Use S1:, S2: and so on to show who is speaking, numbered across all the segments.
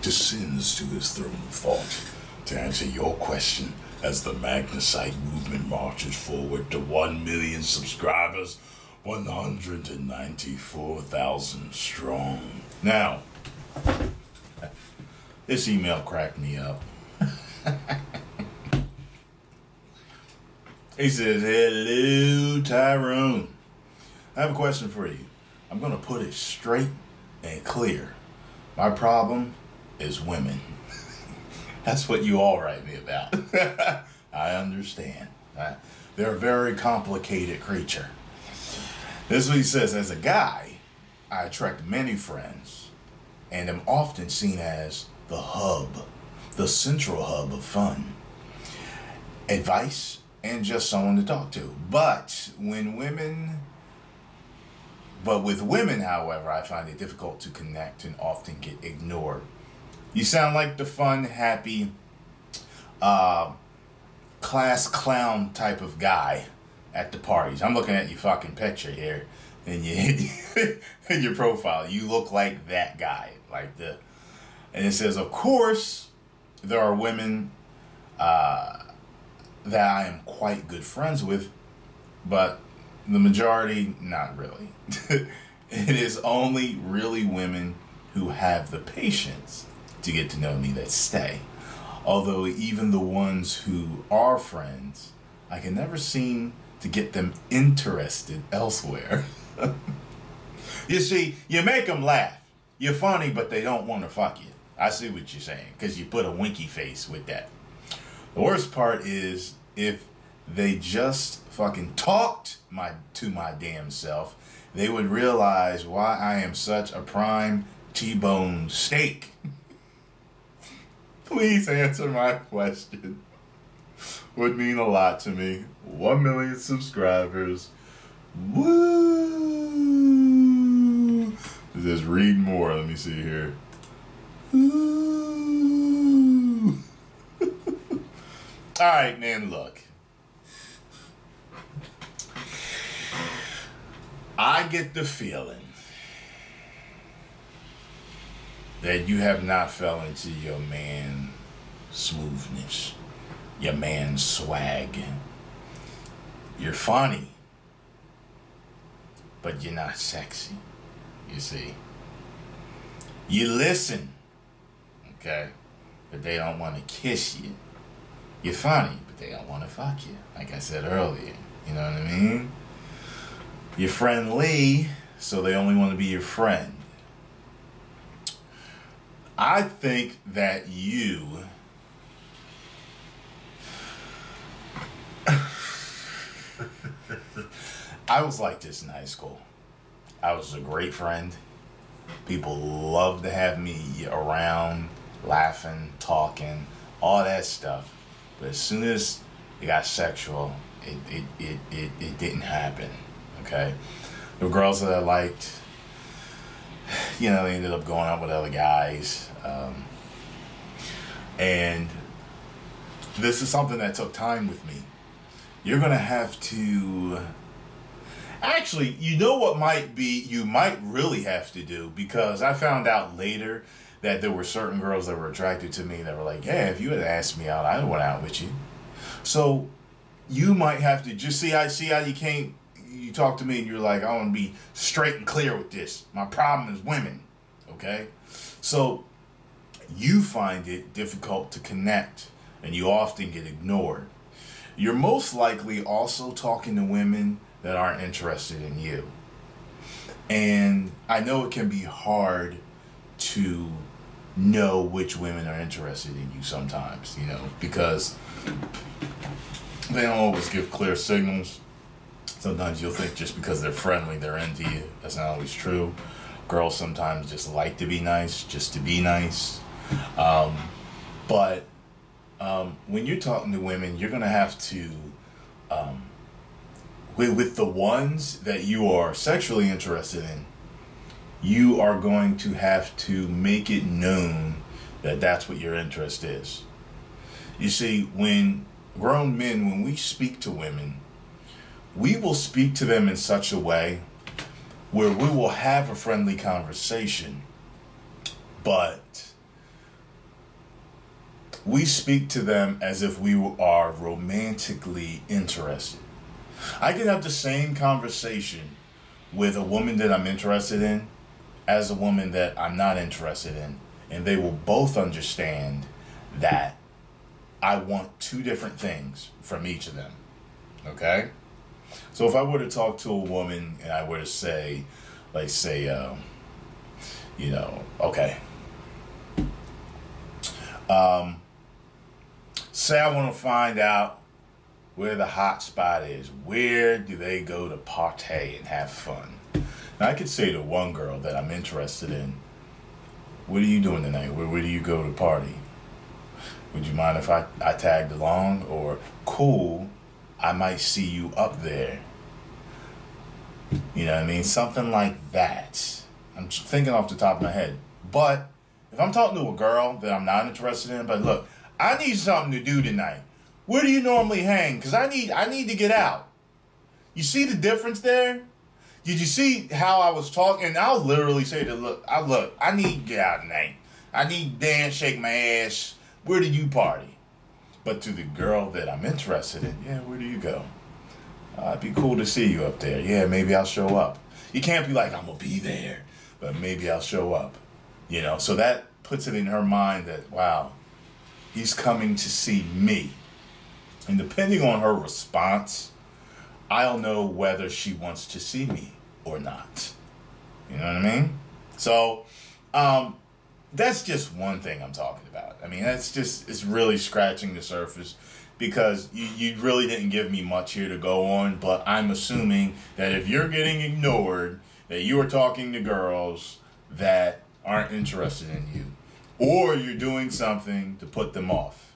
S1: descends to his throne of thought to answer your question as the Magnusite movement marches forward to 1 million subscribers, 194,000 strong. Now, this email cracked me up. He says, "Hello, Tyrone. I have a question for you. I'm going to put it straight and clear. My problem is women." That's what you all write me about. I understand. They're a very complicated creature. This is what he says. "As a guy, I attract many friends and am often seen as the hub, the central hub of fun, advice, and just someone to talk to. But with women, however, I find it difficult to connect and often get ignored. You sound like the fun, happy, class clown type of guy at the parties." I'm looking at your fucking picture here in your profile. You look like that guy, and it says, "Of course, there are women that I am quite good friends with, but the majority, not really. It is only really women who have the patience to get to know me that stay. Although even the ones who are friends, I can never seem to get them interested elsewhere." You see, you make them laugh. You're funny, but they don't want to fuck you. I see what you're saying, because you put a winky face with that. The worst part is if they just fucking talked to my damn self, they would realize why I am such a prime T-bone steak. Please answer my question. Would mean a lot to me. 1 million subscribers. Woo! Just read more. Let me see here. Woo! All right, man, look. I get the feeling that you have not fell into your man smoothness, your man swag. You're funny, but you're not sexy, you see. You listen, okay, but they don't want to kiss you. You're funny, but they don't want to fuck you, like I said earlier. You know what I mean? You're friendly, so they only want to be your friend. I think that you I was like this in high school. I was a great friend. People loved to have me around, laughing, talking, all that stuff. But as soon as it got sexual, it didn't happen. Okay? The girls that I liked, they ended up going out with other guys. And this is something that took time with me. You're going to have to... Actually, you know what you might really have to do, because I found out later that there were certain girls that were attracted to me that were like, "Yeah, if you had asked me out, I went out with you." So you might have to just see how you talk to me and you're like, "I want to be straight and clear with this. My problem is women." Okay? So you find it difficult to connect and you often get ignored. You're most likely also talking to women that aren't interested in you. And I know it can be hard to know which women are interested in you sometimes, because they don't always give clear signals. Sometimes you'll think just because they're friendly, they're into you. That's not always true. Girls sometimes just like to be nice, just to be nice. But when you're talking to women, you're going to have to, with the ones that you are sexually interested in, you are going to have to make it known that that's what your interest is. You see, when grown men, when we speak to women, we will speak to them in such a way where we will have a friendly conversation, but we speak to them as if we are romantically interested. I can have the same conversation with a woman that I'm interested in as a woman that I'm not interested in, and they will both understand that I want two different things from each of them. Okay? So if I were to talk to a woman and I were to say, like, say, okay, say I want to find out where the hot spot is. Where do they go to party and have fun? Now, I could say to one girl that I'm interested in, what are you doing tonight? Where do you go to party? Would you mind if I tagged along? Or, cool, I might see you up there. You know what I mean? Something like that. I'm thinking off the top of my head. But if I'm talking to a girl that I'm not interested in, but look, I need something to do tonight. Where do you normally hang? Because I need to get out. You see the difference there? Did you see how I was talking? And I'll literally say to look, I need to get out tonight. I need to dance, shake my ass. Where do you party? But to the girl that I'm interested in, yeah, where do you go? It'd be cool to see you up there. Yeah, maybe I'll show up. You can't be like, I'm going to be there, but maybe I'll show up. You know, so that puts it in her mind that, wow, he's coming to see me. And depending on her response, I'll know whether she wants to see me or not. You know what I mean? So, that's just one thing I'm talking about. I mean, it's really scratching the surface because you really didn't give me much here to go on, but I'm assuming that if you're getting ignored, that you are talking to girls that aren't interested in you, or you're doing something to put them off.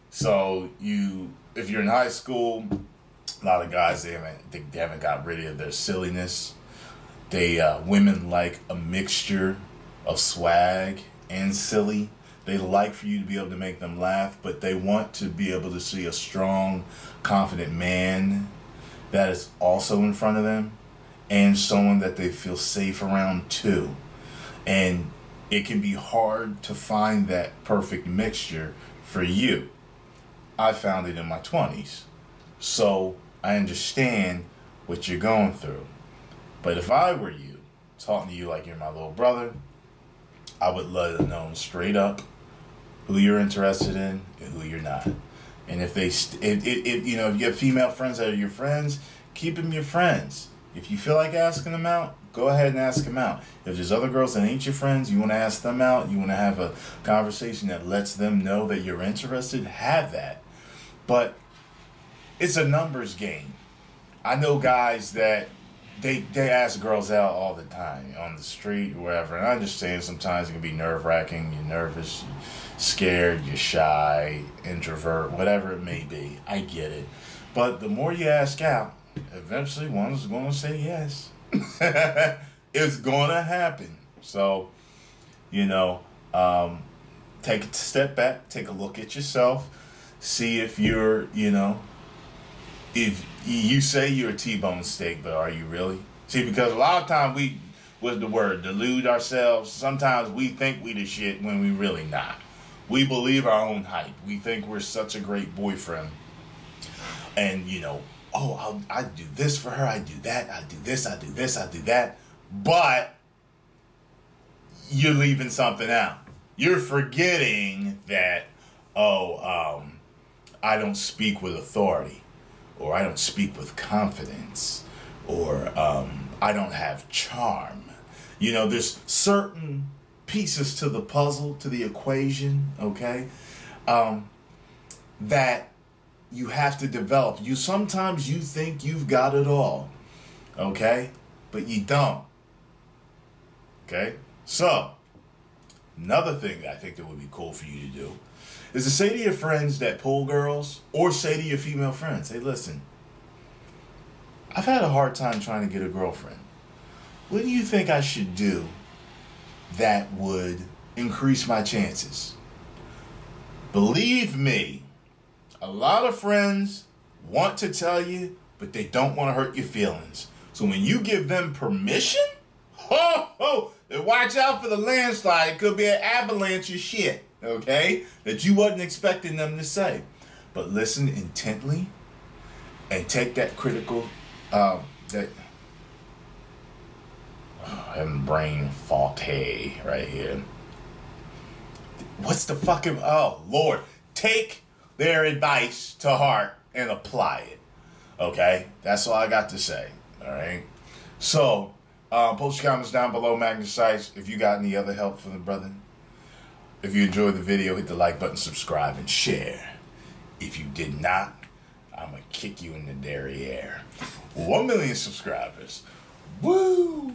S1: So if you're in high school, a lot of guys, they haven't got rid of their silliness. Women like a mixture of swag and silly. They like for you to be able to make them laugh, but they want to be able to see a strong, confident man that is also in front of them and someone that they feel safe around too. And it can be hard to find that perfect mixture for you. I found it in my 20s. So I understand what you're going through. But if I were you, talking to you like you're my little brother, I would let it know straight up who you're interested in and who you're not. And if you have female friends that are your friends, keep them your friends. If you feel like asking them out, go ahead and ask them out. If there's other girls that ain't your friends, you want to ask them out, you want to have a conversation that lets them know that you're interested, have that. But it's a numbers game. I know guys that they ask girls out all the time on the street or wherever. And I understand sometimes it can be nerve-wracking. You're nervous, you're scared, you're shy, introvert, whatever it may be. I get it. But the more you ask out, eventually one's going to say yes. It's going to happen. So, take a step back, take a look at yourself, see if you're, if you say you're a T-bone steak, but are you really? See, because a lot of times we, what's the word, delude ourselves. Sometimes we think we the shit when we really not. We believe our own hype. We think we're such a great boyfriend. And, I do this for her, I do that, I do this, I do this, I do that. But you're leaving something out. You're forgetting that, I don't speak with authority, or I don't speak with confidence, or I don't have charm. There's certain pieces to the puzzle, to the equation, okay, that you have to develop. Sometimes you think you've got it all, okay, but you don't. Okay, so another thing that I think that would be cool for you to do is to say to your friends that pull girls, or say to your female friends, hey, listen, I've had a hard time trying to get a girlfriend. What do you think I should do that would increase my chances? Believe me, a lot of friends want to tell you, but they don't want to hurt your feelings. So when you give them permission, then watch out for the landslide. It could be an avalanche of shit. okay, that you wasn't expecting them to say. But listen intently and take that critical, having brain faulty right here. What's the fucking, oh, Lord. Take their advice to heart and apply it. Okay? That's all I got to say. All right? So, post your comments down below, Magnus sites, if you got any other help for the brother. If you enjoyed the video, hit the like button, subscribe, and share. If you did not, I'm going to kick you in the derriere. 1 million subscribers. Woo!